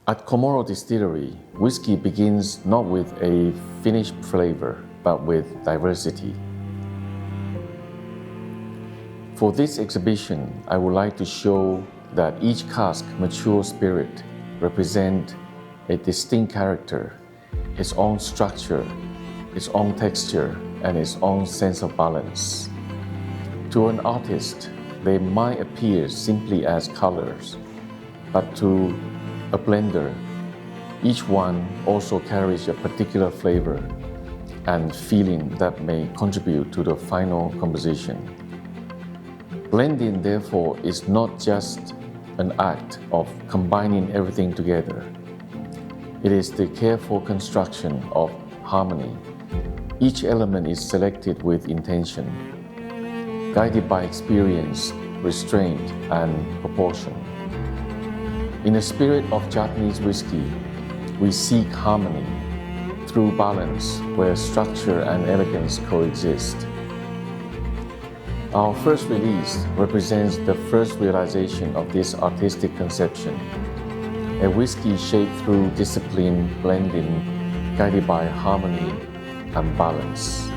At Komoro Distillery, whiskey begins not with a finished flavor, but with diversity. For this exhibition, I would like to show that each cask mature spirit represents a distinct character, its own structure, its own texture, and its own sense of balance. To an artist, they might appear simply as colors, but to a blender, each one also carries a particular flavor and feeling that may contribute to the final composition. Blending, therefore, is not just an act of combining everything together. It is the careful construction of harmony. Each element is selected with intention, guided by experience, restraint, and proportion. In the spirit of Japanese whiskey, we seek harmony through balance where structure and elegance coexist. Our first release represents the first realization of this artistic conception, a whiskey shaped through disciplined blending, guided by harmony and balance.